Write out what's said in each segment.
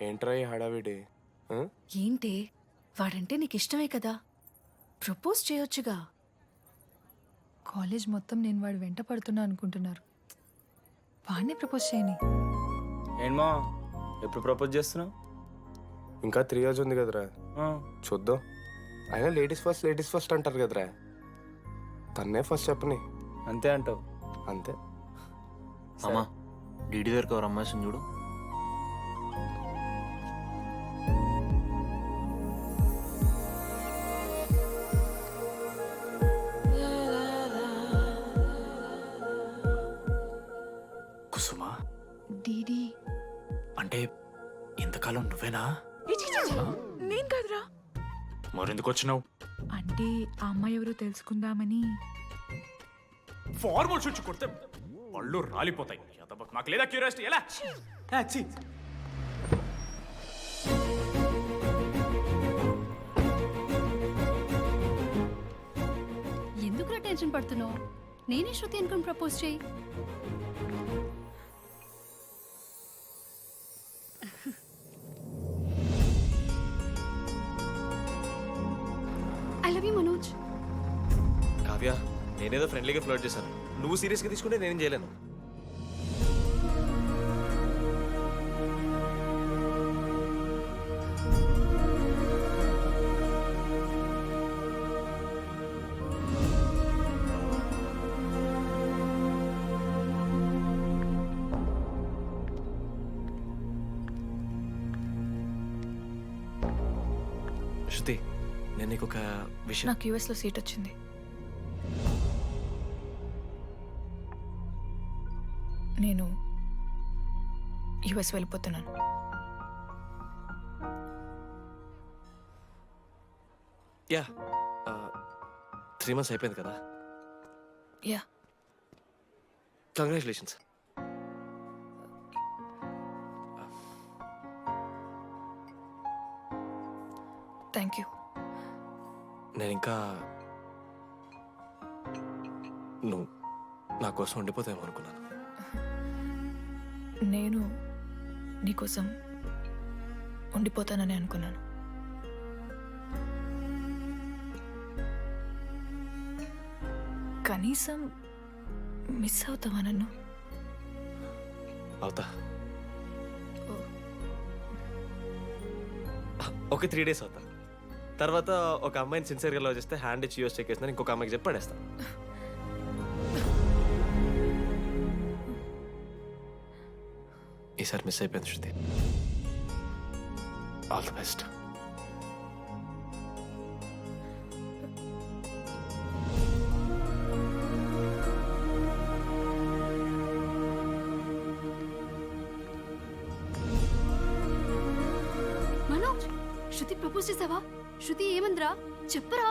ఏంట్రా ఈ హడావిడి? ఆ? ఏంటి వాడంటే నీకు ఇష్టమే కదా, ప్రపోజ్ చేయొచ్చుగా. కాలేజ్ మొత్తం నేను వాడు వెంట పడుతున్నా అనుకుంటున్నారు. వాడిని ప్రపోజ్ చేయని. ఏంటమ్మా ఎప్పుడు ప్రపోజ్ చేస్తున్నావు? ఇంకా 3 years ఉంది కదరా, చూద్దాం. అయినా లేడీస్ ఫస్ట్ అంటారు కదరా, తన్నే ఫస్ట్ చెప్పని. అంతే అంటావు? అంతే. అమ్మా డీడీ దగ్గరకు ఎవరు అమ్మాయి చూడు. కుసుమా డీడీ అంటే ఇంతకాలం నువ్వేనా? నేను కాదురా. మరెందుకు వచ్చినావు? అంటే ఆ అమ్మాయి ఎవరో తెలుసుకుందామని. ఫార్మల్ షూట్ కొడితే పళ్ళు రాలిపోతాయి. మాకు లేదా క్యూరియాసిటీ? ఎలా ఎందుకురా టెన్షన్ పడుతున్నావు? నేనే శృతి అనుకుని ప్రపోజ్ చేయి. I love you Manoj. Kavya, నేనేదో ఫ్రెండ్లీగా ఫ్లర్ట్ చేశాను. నువ్వు సీరియస్గా తీసుకుంటే నేనేం చేయలేను. శృతి, నేను నీకు ఒక విషయం. నాకు యూఎస్లో సీట్ వచ్చింది. నేను యుఎస్ వెళ్ళిపోతున్నాను. యా, 3 months అయిపోయింది కదా. యా. కంగ్రాచులేషన్స్. Thank you. నేను ఇంకా నువ్వు నా కోసం ఉండిపోతాయేమో అనుకున్నాను. నేను నీకోసం ఉండిపోతానని అనుకున్నాను. కనీసం మిస్ అవుతావా నన్ను? అవుతా. ఓకే, 3 days అవుతా. తర్వాత ఒక అమ్మాయిని సిన్సియర్గా లవ్ చేస్తే హ్యాండ్ ఇచ్చి యూస్ చెక్ చేసిన ఇంకొక అమ్మాయికి చెప్పి పడేస్తా. ఈసారి మిస్ అయిపోయింది Shruti. All the best. Manoj, Shruti propose చేసావా? శృతి ఏమందిరా చెప్పరా?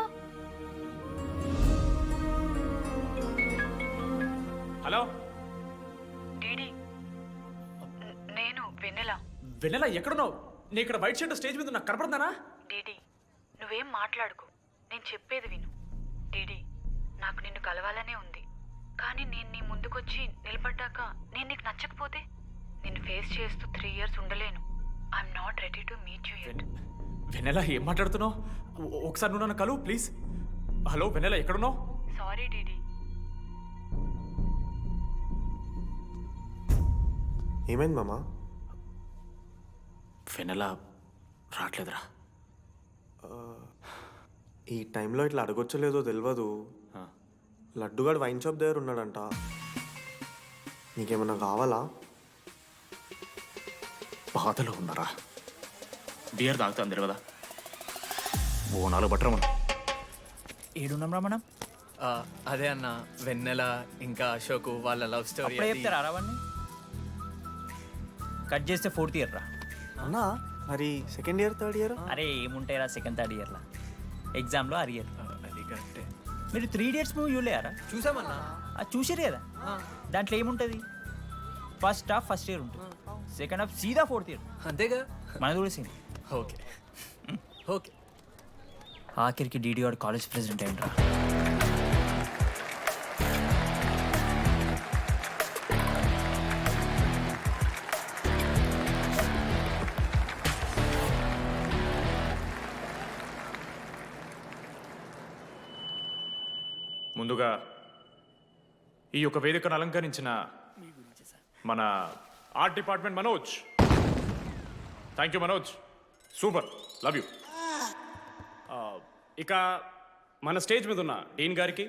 హలో డీడీ, నేను వెన్నెల. వెన్నెల ఎక్కడున్నావు? నీ ఇక్కడ వైట్ షర్ట్ స్టేజ్ మీద నాకు కనపడుతున్నానా? డీడీ, నువ్వేం మాట్లాడుకో, నేను చెప్పేది విను. డీడీ, నాకు నిన్ను కలవాలనే ఉంది, కానీ నేను నీ ముందుకొచ్చి నిలబడ్డాక నేను నీకు నచ్చకపోతే నిన్ను ఫేస్ చేస్తూ 3 years ఉండలేను. I'm not ready to meet you yet. Vennela ఏం మాట్లాడుతున్నావు? ఒకసారి నువ్వు నన్ను కలువు ప్లీజ్. హలో వెన్నెల ఎక్కడున్నావు? Sorry DD. ఏమైంది మామా? వెన్నెల రావట్లేదురా. ఈ టైంలో ఇట్లా అడగొచ్చో లేదో తెలియదు. లడ్డుగాడు వైన్ షాప్ దగ్గర ఉన్నాడంట. నీకేమన్నా కావాలా? బాధలో ఉన్నారా? బియర్ తాగుతాం తెలియదా? ఓ 4 బట్టరా మనం. ఏడున్నాం రా మనం? అదే అన్న, వెన్నెల ఇంకా అశోక్ వాళ్ళ లవ్ స్టోరీ. అప్పుడే చెప్తారా రావన్నీ? కట్ చేస్తే 4th year రా. అన్నా మరి 2nd year 3rd year? అరే ఏముంటాయిరా 2nd 3rd ఇయర్లా, ఎగ్జామ్లో అరియర్. అది కరెక్టే. మీరు 3 Idiots మూవీ చూడలేరా? చూసామన్నా. అది చూసారు కదా. దాంట్లో ఏముంటుంది? ఫస్ట్ హాఫ్ ఫస్ట్ ఇయర్ ఉంటుంది, సెకండ్ హాఫ్ సీదా 4th year. అంతేగా. మన కూడా సేమ్. Okay okay. ఆఖరికి డీడీ వాడు కాలేజ్ ప్రెసిడెంట్ అయిండ్రా. ముందుగా ఈ యొక్క వేదికను అలంకరించిన మన art department Manoj, thank you Manoj, super, love you. ఇక మన స్టేజ్ మీద ఉన్న డీన్ గారికి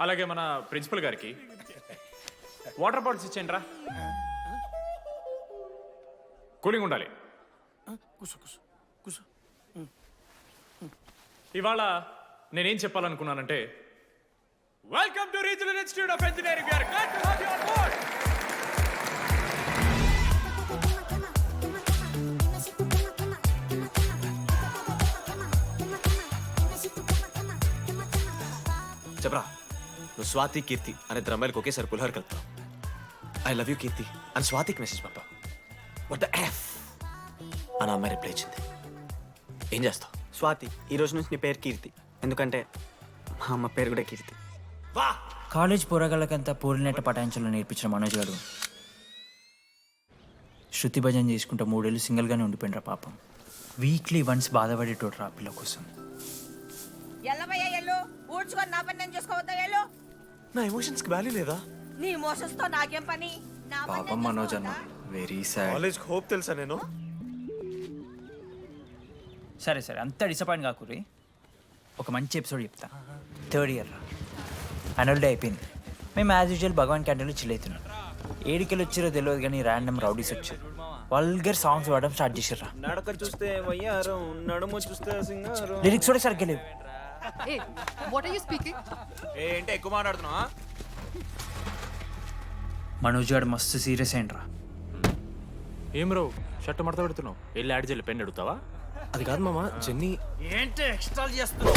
అలాగే మన ప్రిన్సిపల్ గారికి వాటర్ బాటిల్స్ ఇచ్చేయండి రా, కూలింగ్ ఉండాలి. ఇవాళ నేనేం చెప్పాలనుకున్నానంటే welcome to regional institute of engineering. We are glad to have you on board. చెప్పరా, నువ్వు స్వాతి కీర్తి అనే ఇద్దరు అమ్మాయిలకు ఒకేసారి పులిహోర కలుపుతావు. ఐ లవ్ యూ కీర్తి అని స్వాతికి మెసేజ్ పంపా. వాట్ ద ఎఫ్ అని అమ్మాయి రిప్లై ఇచ్చింది. ఏం చేస్తావు? స్వాతి, ఈ రోజు నుంచి నీ పేరు కీర్తి, ఎందుకంటే మా అమ్మ పేరు కూడా కీర్తి. వా కాలేజ్ పోరగాళ్ళకంతా పూరినట్ట పటాయించలో నేర్పించిన మనోజ్ గారు శృతి భజన చేసుకుంటూ 3 ఏళ్ళు సింగిల్గానే ఉండిపోయినరా పాపం. వీక్లీ వన్స్ బాధపడేటోడు రా పిల్ల కోసం. ఊడ్చుకొని నా పని నేను చేసుకోవద్దా? ఎల్లు. నా ఎమోషన్స్కి వాల్యూ లేదా? నీ మోషన్స్ తో నాకేం పని? నా పని పాపం నేను మనోజ్ అన్న, చేసుకోవద్దా? Very sad. కాలేజ్కి హోప్ తెలుసా నేను? సరే సరే, అంత డిసప్పాయింట్ కాకురి. ఒక మంచి ఎపిసోడ్ చెప్తా. 3rd ఇయర్ రా, యాన్యువల్ డే అయిపోయింది. మేము యాజ్ యూజువల్ భగవాన్ క్యాంటీన్లో చిల్ అవుతున్నాం. ఏడికెళ్ళి వచ్చారో తెలియదు కానీ ర్యాండమ్ రౌడీస్ వచ్చారు. వల్గర్ సాంగ్స్ పాడడం స్టార్ట్ చేసారా. నడక చూస్తే వయ్యారం, నడుము చూస్తే సింగారం. లిరిక్స్ కూడా సరిగ్గా లేవు. ఏంటి ఎక్కువ మాట్లాడుతున్నావా? మనోజ్ గారు మస్తు సీరియస్ అయిండ్రా. ఏం రో షర్ట్ మడత పెడుతున్నావు? వెళ్ళి యాడ్ చేయాలి, పెన్ అడుగుతావా? అది కాదు మామ, జెన్నీ. ఏంటి ఎక్స్ట్రా చేస్తున్నావు?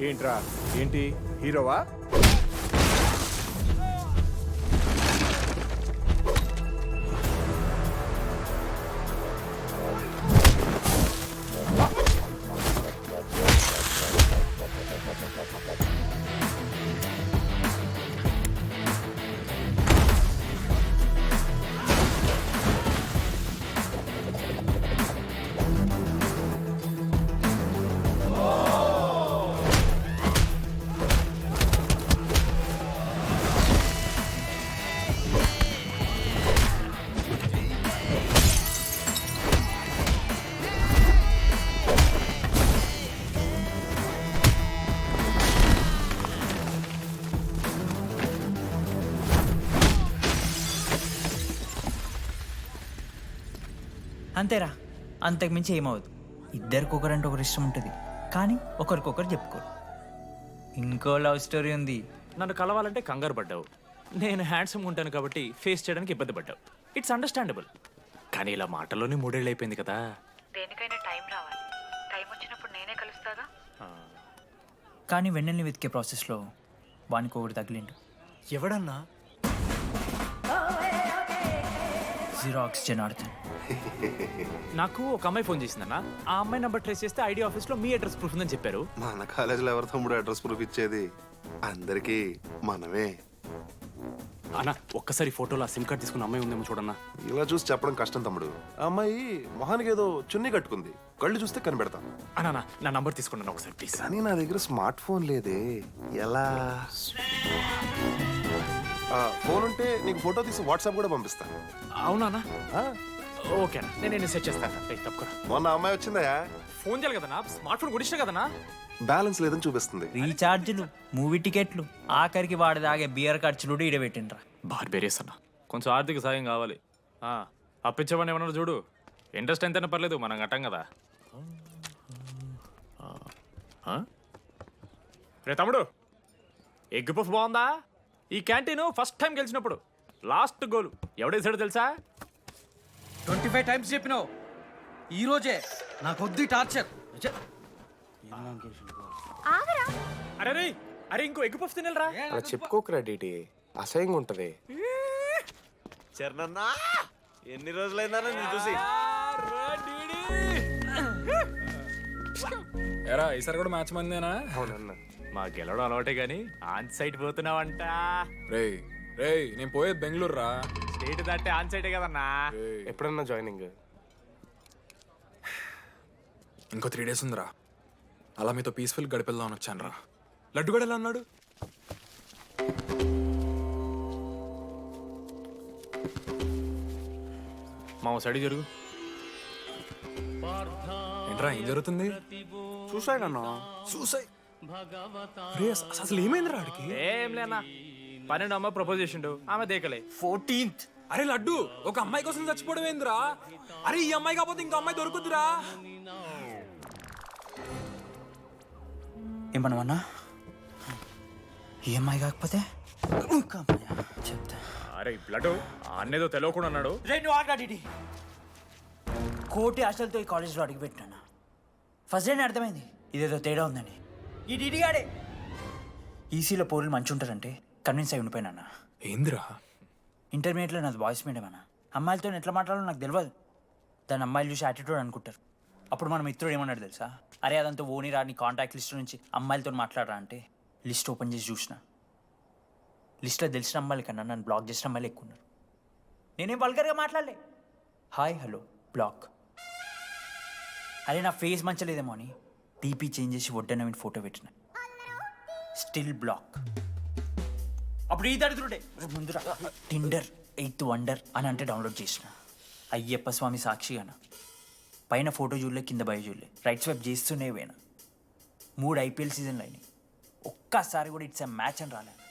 ఏంట్రా, ఏంటి హీరోవా? అంతేరా, అంతకుమించి ఏమవుదు. ఇద్దరికొకరంటే ఒకరు ఇష్టం ఉంటుంది, కానీ ఒకరికొకరు చెప్పుకోరు. ఇంకో లవ్ స్టోరీ ఉంది. నన్ను కలవాలంటే కంగారు పడ్డావు. నేను హ్యాండ్సమ్ ఉంటాను కాబట్టి ఫేస్ చేయడానికి ఇబ్బంది పడ్డావు. It's understandable. కానీ ఇలా మాటల్లోనే 3 ఏళ్ళు అయిపోయింది కదా. దేనికైనా టైం రావాలి. టైం వచ్చినప్పుడు నేనే కలుస్తాగా. కానీ వెన్నెల్ని వెతికే ప్రాసెస్లో వానికి ఒకటి తగిలిండు. ఎవడన్నా? జిరాక్స్ జనార్దన్. నాకు ఒక అమ్మాయి ఫోన్ చేసిందన్న. ఆ అమ్మాయి నెంబర్ ట్రేస్ చేస్తే ఐడి ఆఫీస్లో మీ అడ్రస్ ప్రూఫ్ ఉందని చెప్పారు. మన కాలేజీలో ఎవరి తమ్ముడు అడ్రస్ ప్రూఫ్ ఇచ్చేది? అందరికీ మనమే. అన్న ఒక్కసారి ఫోటోలో ఆ సిమ్ కార్డ్ తీసుకున్న అమ్మాయి ఉందేమో చూడన్నా. ఇలా చూసి చెప్పడం కష్టం తమ్ముడు. ఆ అమ్మాయి మొహానికి ఏదో చున్నీ కట్టుకుంది, కళ్ళు చూస్తే కనిపెడతాం. అన్నా నా నంబర్ తీసుకున్నాను ఒకసారి ప్లీజ్. కానీ నా దగ్గర స్మార్ట్ ఫోన్ లేదే, ఎలా? ఫోన్ ఉంటే నీకు ఫోటో తీసి వాట్సాప్ కూడా పంపిస్తాను. అవునా? ఓకే అన్న, నేను సెట్ చేస్తాను. తప్పకుండా. మొన్న అమ్మాయి వచ్చిందయా? ఫోన్ చేయాలి కదన్నా, స్మార్ట్ ఫోన్ కొనిష్టం కదన్నా. బ్యాలెన్స్ లేదని చూపిస్తుంది. రీఛార్జ్లు, మూవీ టికెట్లు, ఆఖరికి వాడి దాగే బియర్ ఖర్చులు ఈడబెట్టిండ్రా. బార్బేరియస్ అన్న, కొంచెం ఆర్థిక సాయం కావాలి. అప్పించమని ఏమన్నారు చూడు. ఇంట్రెస్ట్ ఎంతైనా పర్లేదు, మనం కట్టాం కదా. రే తమ్ముడు, ఎగ్ పఫ్ బాగుందా? ఈ క్యాంటీన్ ఫస్ట్ టైం గెలిచినప్పుడు లాస్ట్ గోల్ ఎవడేసాడో తెలుసా? 25 టైమ్స్ చెప్పినావు, ఈ రోజే నాకొద్ది టార్చర్. అరే రే, అరే ఇంకో ఎగ్ పఫ్ తినరా. అలా చెప్పుకోకరా డీటీ, అసహ్యంగా ఉంటది. చరణన్నా, ఎన్ని రోజులైందా నేను చూసి? ఎరా ఈసారి కూడా మ్యాచ్ మందేనా? అవునన్నా. మా గెలవడం అలవాటే గానీ ఆన్ సైడ్ పోతున్నావంట. రే రేయ్ నేను పోయేది బెంగళూరు రా. స్టేట్ దాటే ఆన్ సైడే కదన్నా. ఎప్పుడన్నా జాయినింగ్? ఇంకో 3 days ఉందిరా. అలా మీతో పీస్ఫుల్ గడిపెళ్దామని వచ్చాను రా. లడ్డు కూడా ఎలా అన్నాడు? మా సైడ్ జరుగు. ఏంట్రా ఏం జరుగుతుంది? చూసాయి కన్నా చూసాయి. అసలు ఏమైందిరా ఆడికి? ఏం లేనా, 12 అమ్మ ప్రపోజ్ చేసిండు, ఆమె దేకలే. 14th. అరే లడ్డు, ఒక అమ్మాయి కోసం చచ్చిపోవడం ఏందిరా? అరే ఈ అమ్మాయి కాకపోతే ఇంకో అమ్మాయి దొరుకుతురా. ఏమన్నా ఈఎంఐ కాకపోతే ఇంకా అమ్మాయా? చెప్తా. అరే బ్లడ్ అన్నేదో తెలియకుండా అన్నాడు. రెండు ఆడి కోటి ఆశలతో ఈ కాలేజ్లో అడుగుపెట్టినా. ఫస్ట్ డే అర్థమైంది ఇదేదో తేడా ఉందని. ఈ డిడిగాడే ఈసీలో పౌరులు మంచి ఉంటారంటే కన్విన్స్ అయి ఉండిపోయినా. ఏందిరా? ఇంటర్మీడియట్లో నాది బాయ్స్ మీడియం అన్న. అమ్మాయిలతో ఎట్లా మాట్లాడాలో నాకు తెలియదు. దాని అమ్మాయిలు చూసి యాటిట్యూడ్ అనుకుంటారు. అప్పుడు మన మిత్రుడు ఏమన్నాడు తెలుసా? అరే అదంతా ఓని రా, నీ కాంటాక్ట్ లిస్ట్ నుంచి అమ్మాయిలతో మాట్లాడరా అంటే లిస్ట్ ఓపెన్ చేసి చూసిన. లిస్ట్లో తెలిసిన అమ్మాయిల కన్నా నన్ను బ్లాక్ చేసిన అమ్మాయిలు ఎక్కువ ఉన్నారు. నేనేం వల్గర్గా మాట్లాడలే. Hi hello block. అరే నా ఫేస్ మంచలేదేమో అని టీపీ చేంజ్ చేసి వడ్డనవిని ఫోటో పెట్టిన. Still block. అప్పుడు ఈ దరిద్రుడే ముందురా టిండర్ 8th వండర్ అని అంటే డౌన్లోడ్ చేసిన. అయ్యప్ప స్వామి సాక్షిగాన పైన ఫోటో చూడలే, కింద బయ చూడలే, రైట్ స్వైప్ చేస్తూనే పోయినా. 3 IPL సీజన్లు అయినాయి, ఒక్కసారి కూడా ఇట్స్ ఎ మ్యాచ్ అని రాలేదు.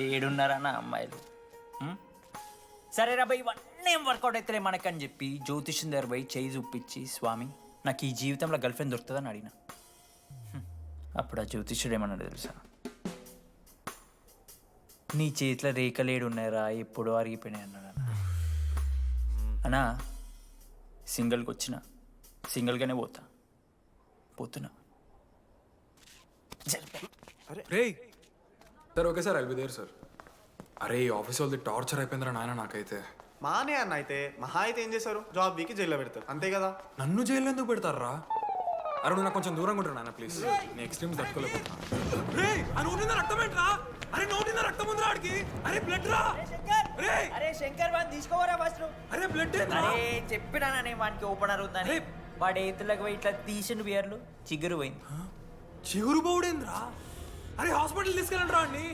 7 అమ్మాయిలు. సరే రా భయ్, ఇవన్నీ ఏం వర్కౌట్ అవుతలే మనకని చెప్పి జ్యోతిష్యం దగ్గర పోయి చేయి చూపించి, స్వామి నాకు ఈ జీవితంలో గర్ల్ ఫ్రెండ్ దొరుకుతుందని అడిగిన. అప్పుడు ఆ జ్యోతిష్యుడు ఏమన్నాడు తెలుసా? నీ చేతిలో రేఖలేడు ఉన్నాయరా, ఎప్పుడో అరిగిపోయినాయి అన్నాడు. అన్నా సింగిల్కి వచ్చిన సింగిల్గానే పోతున్నా. రేయ్ sir, okay sir, I'll be there sir. అరే ఈ ఆఫీస్ వాళ్ళది టార్చర్ అయిపోయిందిరా నాయన నాకైతే. మానే అన్న అయితే మహా అయితే ఏం చేశారు? జాబ్ వీకి జైల్లో పెడతారు, అంతే కదా. నన్ను జైల్లో ఎందుకు పెడతారా? అరే నువ్వు నాకు కొంచెం దూరంగా ఉంటాడు నాయన ప్లీజ్. నేను ఎక్స్ట్రీమ్ తట్టుకోలేకపోతున్నా. అరే నోటిన రక్తం ఉందిరా ఆడికి. అరే బ్లడ్ రా. అరే శంకర్ వాడిని తీసుకోవరా ఫస్ట్. అరే బ్లడ్. అరే చెప్పినా నేను వానికి ఓపెనర్ ఉందని. వాడు ఎత్తులకు పోయి ఇట్లా తీసిన బియర్లు చిగురు పోయింది. చిగురు బౌడేంద్రా? అరే హాస్పిటల్ తీసుకెళ్ళండి రా అండి.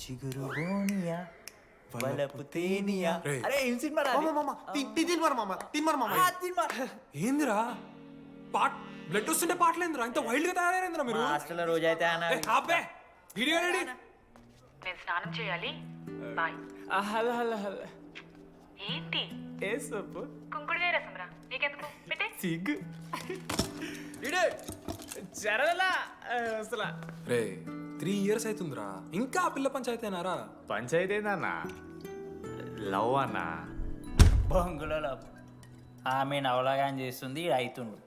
చిగురు బోనియా వలపు తేనియా. అరే ఏం సినిమా రా? ఏందిరా బ్లడ్ వస్తుంటే పాటలేందిరా? ఇంత వైల్డ్ గా తయారైందిరా మీరు. హాస్టల్లో రోజైతే నేను స్నానం చేయాలి, బాయ్. Hello hello hello. ఏంటి ఏ సొప్పు? కుంకుడుగాయ రసం రా, నీకెందుకు పెట్టే. సిగ్గు జరగలా అసలు. రే 3 years అవుతుందిరా, ఇంకా ఆ పిల్ల పంచాయతీ అయినారా? పంచాయతీ ఏందన్నా? లవ్ అన్నా. బొంగులో లవ్. ఆమె నవలగాని చేస్తుంది, ఇది అవుతుండు.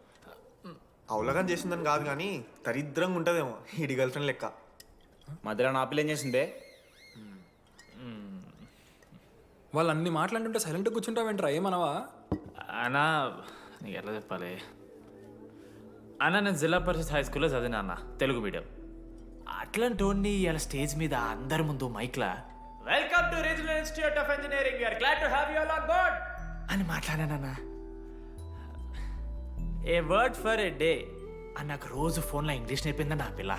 అవలగాని చేసిందని కాదు కానీ దరిద్రంగా ఉంటుందేమో ఈడి గర్ల్ ఫ్రెండ్ లెక్క. మధ్యలో నా పిల్ల ఏం చేసిందే? వాళ్ళు అన్ని మాట్లాడుతుంటే సైలెంట్గా కూర్చుంటావేంట్రా? ఏమనవా? అన్నా నీకు ఎట్లా చెప్పాలి అన్న, నేను జిల్లా పరిషత్ హై స్కూల్లో చదివినా అన్న, తెలుగు మీడియం. అట్లాంటి వాడిని ఇలా స్టేజ్ మీద అందరి ముందు మైక్లా welcome to regional institute of engineering, we are glad to have you all on board అని మాట్లాడానన్నా. A word for a day అని నాకు రోజు ఫోన్లో ఇంగ్లీష్ నేర్పిందని నా పిల్ల.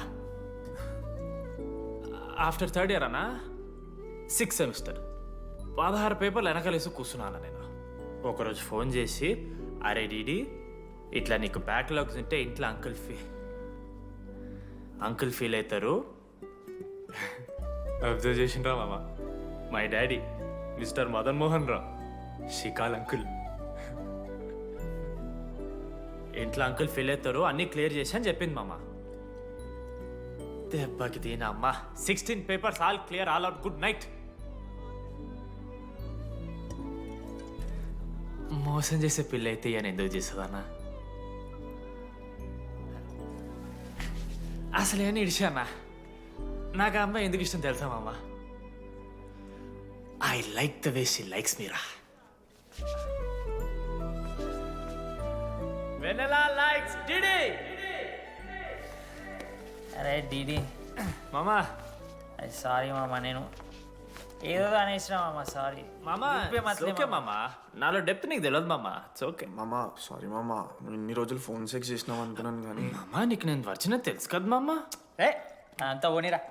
ఆఫ్టర్ 3rd year అన్నా, 6th semester 16 పేపర్లు వెనకాలేసి కూర్చున్నాను నేను. ఒకరోజు ఫోన్ చేసి, అరే డీడీ ఇట్లా నీకు బ్యాక్లాగ్స్ ఉంటే ఇంట్లో అంకుల్ ఫీల్ అవుతారు. అబ్జర్వ్ చేసిండ్రా మామ, my daddy mister Madan Mohan Rao, షికాల్ అంకుల్. ఇంట్లో అంకుల్ ఫీల్ అవుతారు, అన్నీ క్లియర్ చేసి అని చెప్పింది మామ. దెబ్బకి దీనమ్మ 16 papers all clear, all out, good night. మోసం చేసే పిల్ల అయితే అని ఎందుకు చేస్తుందన్నా? అసలు ఏమని ఇడిచానా? నాకు ఆ అమ్మాయి ఎందుకు ఇష్టం తెలుసా మామ? I like the way she likes Meera. Vennela likes DD. అరే డీడీ మామా, సారీ మామా, నేను ఏదో అనేసినా మామ సారీ మామా ఓకే మామా నాలో డెప్త్ నీకు తెలియదు మామా ఇట్స్ ఓకే మామా సారీ మామా నువ్వు ఇన్ని రోజులు ఫోన్ సెక్స్ చేసినావు అనుకున్నాను కానీ మామా నీకు నేను వచ్చిన తెలుసు కదా మామా ఏ అంతా పోనీరా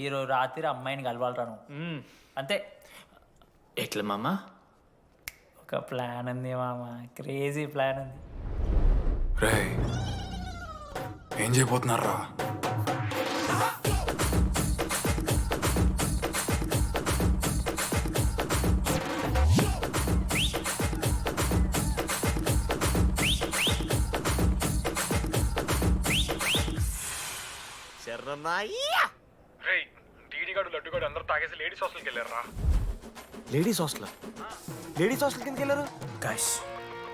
ఈరోజు రాత్రి అమ్మాయిని కలవాలరా నువ్వు అంతే ఎట్లా మామా ఒక ప్లాన్ ఉంది మామ క్రేజీ ప్లాన్ ఉంది రే ఏం చేయబోతున్నారా లేడీస్ హాస్టల్ లేడీస్ హాస్టల్ కిందకి వెళ్ళారు గైస్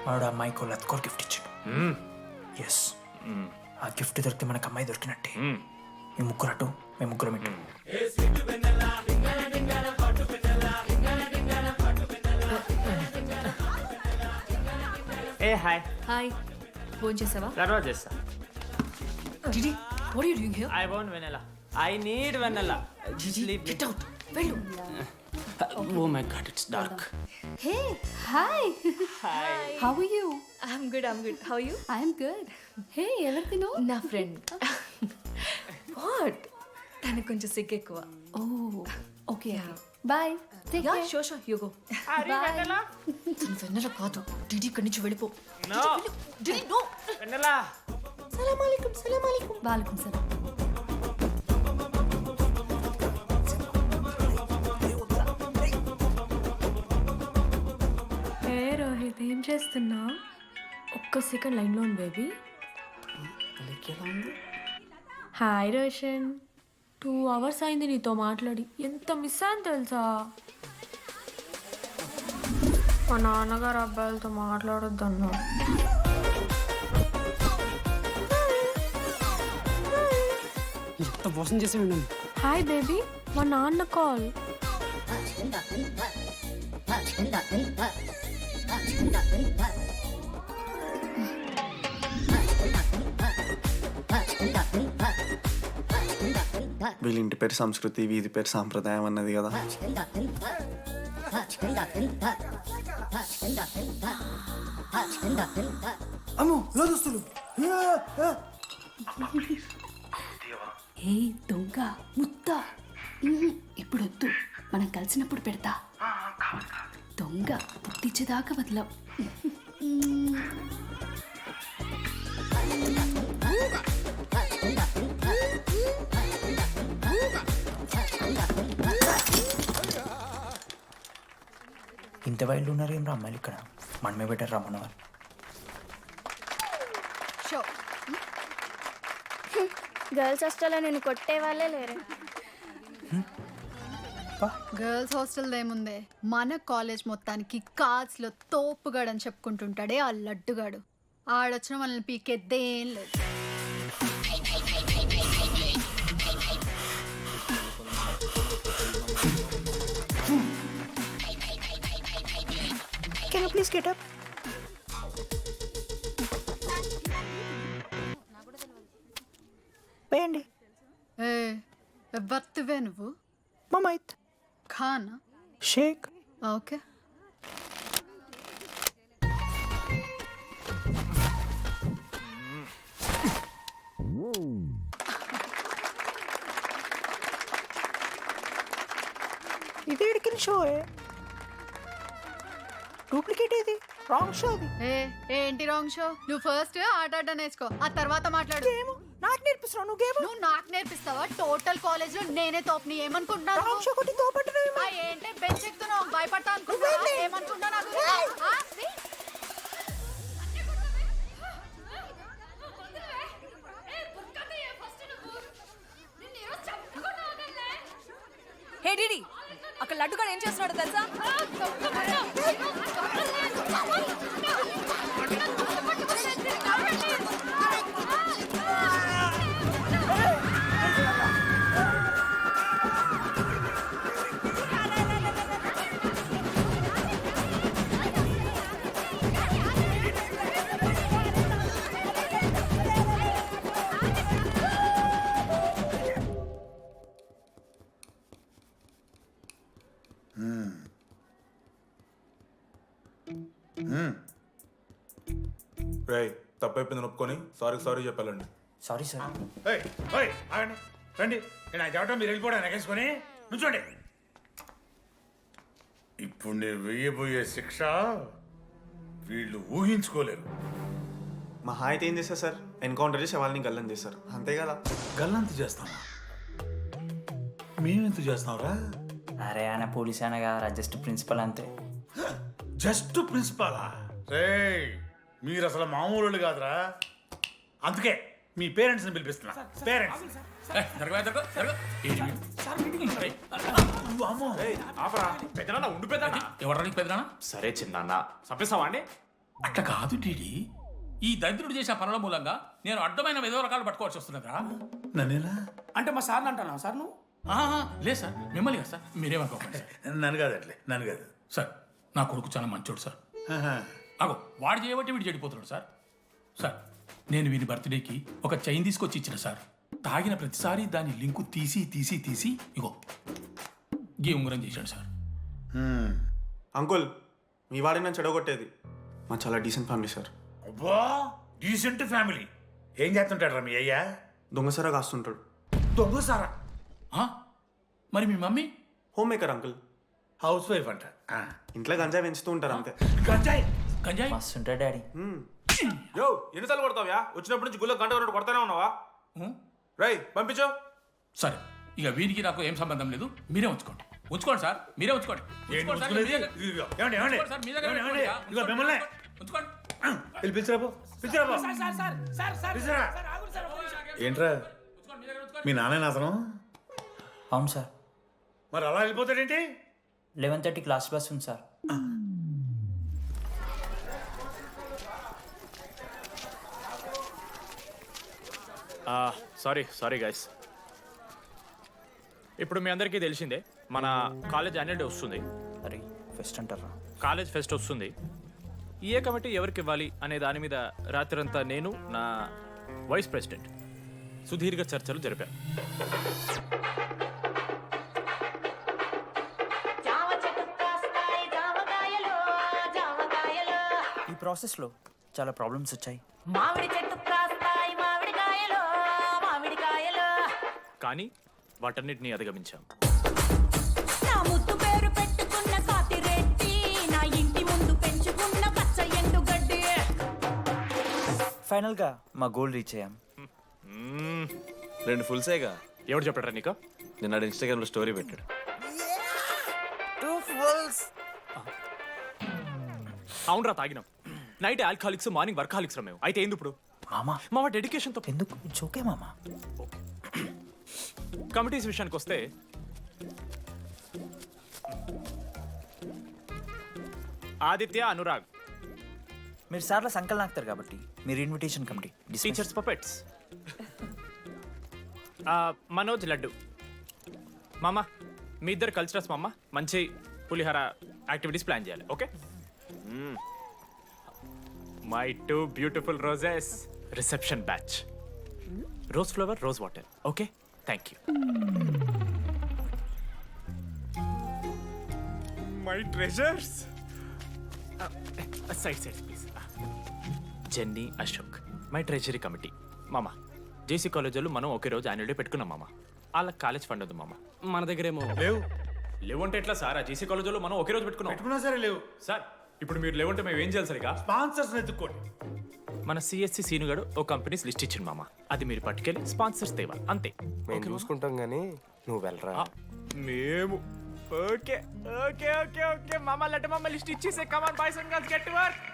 వాడు అమ్మాయికి లత్కోర్ గిఫ్ట్ ఇచ్చాడు ఎస్ ఆ గిఫ్ట్ దొరికితే మనకు అమ్మాయి దొరికినట్టే మీ ముగ్గురు అటు మేము ముగ్గురు ఇటు ఏ హాయ్ హాయ్ ఫోన్ చేసావా తర్వాత చేస్తా didi what are you doing here I want Vennela I need Vennela get out వెళ్ళు oh my god it's dark hey hi how are you I'm good how you I am good hey ఎవరు తిను నా friend what తనకు కొంచెం సిగ్గు ఎక్కువ oh okay bye take ya care sure you go తను వెన్నెల కాదు డిడి ఇక్కడి నుంచి వెళ్ళిపో నో డిడి నో వెనెలా సలాం అలైకుం వాలేకుం సలాం ఏ రోహిత్ ఏం చేస్తున్నా ఒక్క సెకండ్ లైన్లో ఉంది బేబీ హాయ్ రోషన్ 2 hours అయింది నీతో మాట్లాడి ఎంత మిస్ అని తెలుసా మా నాన్నగారు అబ్బాయిలతో మాట్లాడొద్దన్నా ఎంత మోసం చేసి ఉండండి హాయ్ బేబీ మా నాన్న కాల్ వీళ్ళ ఇంటి పేరు సంస్కృతి వీధి పేరు సాంప్రదాయం అన్నది కదా అమ్మో లోదుస్తులు ఏ దొంగ ముత్త ఇప్పుడు వద్దు మనం కలిసినప్పుడు పెడతా దొంగ పుట్టించేదాకా వదలం ఇంత వైల్డ్ ఉన్నారు ఏం రా అమ్మాయిలు ఇక్కడ మనమే బెటర్ రమ్మన్న వాళ్ళు గర్ల్స్ హాస్టల్లో నేను కొట్టే వాళ్ళే లేరు గర్ల్స్ హాస్టల్ ఏముందే మన కాలేజ్ మొత్తానికి కార్డ్స్లో తోపుగాడని చెప్పుకుంటుంటాడే ఆ లడ్డుగాడు ఆడొచ్చిన మనల్ని పీకెద్దేం లేదు Can you please get up? వేయండి ఏ ఎవరివే నువ్వు మమైత్ ఖానా షేక్ ఓకే ఇది ఎడికిన షో డూప్లికేట్ ఇది రాంగ్ షో అది ఏంటి రాంగ్ షో నువ్వు ఫస్ట్ ఆట ఆట నేర్చుకో ఆ తర్వాత మాట్లాడు నాకు నేర్పిస్తున్నావు నువ్వు గేమ్ నువ్వు నాకు నేర్పిస్తావా టోటల్ కాలేజ్ లో నేనే తోపుని ఏమనుకుంటున్నాను రాంగ్ షో కొట్టి తోపట్టడం ఏంటి బెంచ్ ఎక్కుతున్నావు భయపడతా అనుకుంటున్నా ఏమనుకుంటా నాకు హే డిడి అక్కడ లడ్డుగాడు ఏం చేస్తున్నాడు తెలుసా రై తప్పైపోయింది ఒప్పుకొని సారీ చెప్పాలండి. Sorry sir. రండి నేను చెప్పడం మీరు వెళ్ళిపోవడానికి ఎగేసుకొని నుంచోండి. ఇప్పుడు నేను వెయ్యబోయే శిక్ష వీళ్ళు ఊహించుకోలేరు. మహా అయితే ఏం చేస్తారు సార్? ఎన్కౌంటర్ చేసి వాళ్ళని గల్లం చేస్తారు, అంతే కదా? గల్లంత చేస్తామా? మేమెంత చేస్తాంరా? అరే ఆయన పోలీస్ ఆయన కదా, జస్ట్ ప్రిన్సిపల్ అంతే. జస్ట్ ప్రిన్సిపాలా? రే మీరు అసలు మామూలు కాదురా. అందుకే మీ పేరెంట్స్ని పిలిపిస్తున్నా. పేరెంట్స్ సరే చిన్న చంపేస్తావా అండి? అట్లా కాదు టీడీ. ఈ దరిద్రుడు చేసిన పనుల మూలంగా నేను అడ్డమైన ఏదో రకాలు పట్టుకోవాల్సి వస్తున్నదా? నన్నేనా అంటే మా సార్ని అంటానా సార్ నువ్వు? లేదు సార్, మిమ్మల్ని కదా సార్, మీరేమనుకోకండి సార్. నన్ను కాదు అట్లే, నన్ను కాదు సార్. నా కొడుకు చాలా మంచోడు సార్. అగో వాడు చేయబట్టి వీడు చెడిపోతున్నాడు సార్. సార్ నేను వీని బర్త్డేకి ఒక చైన్ తీసుకొచ్చి ఇచ్చిన సార్. తాగిన ప్రతిసారి దాని లింకు తీసి ఇగో గీ ఉంగరం చేశాడు సార్. అంకుల్, మీ వాడిని నన్ను చెడగొట్టేది. మా చాలా డీసెంట్ ఫ్యామిలీ సార్. అబ్బా డీసెంట్ ఫ్యామిలీ. ఏం చేస్తుంటాడు రా మీ అయ్యా? దొంగసారా కాస్తుంటాడు. దొంగసారా? మరి మీ mummy? Home maker uncle. House wife అంట. ఇంట్లో గంజాయి పెంచుతూ ఉంటారు అంతే. గంజాయి మస్తు ఉంటాడు డాడీ. యో ఎన్నిసార్లు కొడతావ్యా? వచ్చినప్పటి నుంచి గుళ్ళో గంట కొట్టు కొడతానే ఉన్నావా? రై పంపించు. సరే ఇక వీరికి నాకు ఏం సంబంధం లేదు, మీరే ఉంచుకోండి. ఉంచుకోండి సార్, మీరే ఉంచుకోండి. ఏంట్రా మీ నాన్న అతను? అవును సార్. మరి అలా వెళ్ళిపోతాడేంటి? 11:30 క్లాస్ బస్ ఉంది సార్. Sorry guys. ఇప్పుడు మీ అందరికీ తెలిసిందే మన కాలేజ్ యాన్యువల్ డే వస్తుంది. అరే ఫెస్ట్ అంటారా? కాలేజ్ ఫెస్ట్ వస్తుంది. ఏ కమిటీ ఎవరికి ఇవ్వాలి అనే దాని మీద రాత్రంతా నేను నా వైస్ ప్రెసిడెంట్ సుదీర్ఘ చర్చలు జరిపాను. ఈ ప్రాసెస్లో చాలా ప్రాబ్లమ్స్ వచ్చాయి. మామిడి చెట్టు కాస్తాయి మామిడికాయలు మామిడికాయలు. కానీ వాటన్నిటిని అధిగమించాం. నా ముద్దు పేరు పెట్టుకున్న కాతిరెడ్డి, నా ఇంటి ముందు పెంచుకున్న పచ్చ ఎండుగడ్డి. ఫైనల్గా మా గోల్ రీచ్ అయ్యాం. 2 ఫుల్సేగా. ఎవరు చెప్పారా నీకు? నిన్న ఇన్స్టాగ్రామ్లో స్టోరీ పెట్టాడు. 2 ఫుల్స్. అవునరా తాగినాం. నైట్ ఆల్కహాలిక్స్, మార్నింగ్ వర్కాలిక్స్ రా మేము. అయితే ఏంది ఇప్పుడు? మా డెడికేషన్తో ఎందుకు? ఇట్స్ ఓకే మామా. కమిటీస్ విషయానికి వస్తే ఆదిత్య, అనురాగ్ మీరు సార్ల సంకల్ నాకుతారు కాబట్టి మీరు invitation committee. Teachers puppets. Manoj, laddu. మామ మీ ఇద్దరు కల్చరల్స్ మామ. మంచి పులిహార యాక్టివిటీస్ ప్లాన్ చేయాలి. Okay? My 2 beautiful roses. Reception batch. Rose flower, rose water. Okay, thank you. My treasures. Side please. Jenny, Ashok my treasury committee. మామ జేసీ కాలేజీలో మనం ఒకే రోజు యాన్యువల్ డే పెట్టుకున్నాం మామ. వాళ్ళకి కాలేజ్ ఫండ్ ఉంది మామ. మన దగ్గరేమో లేవంటే ఎట్లా సార్? ఆ జేసీ కాలేజీలో మనం ఒకే రోజు పెట్టుకున్నా సరే లేవు సార్. ఇప్పుడు మీరు లేవంటే మేము ఏం చేయాలి సరిగా? స్పాన్సర్స్ ఎత్తుక్కోండి. మన సిఎస్సి సీనుగాడు ఓ కంపెనీస్ లిస్ట్ ఇచ్చింది మామ. అది మీరు పట్టుకెళ్ళి స్పాన్సర్స్ తేవాలి అంతే. మేము చూసుకుంటాం కానీ నువ్వు వెళ్ళరా. మేము ఓకే ఓకే ఓకే ఓకే మామ. లెట్ మామ లిస్ట్ ఇచ్చేసే. Come on boys and girls, get to work.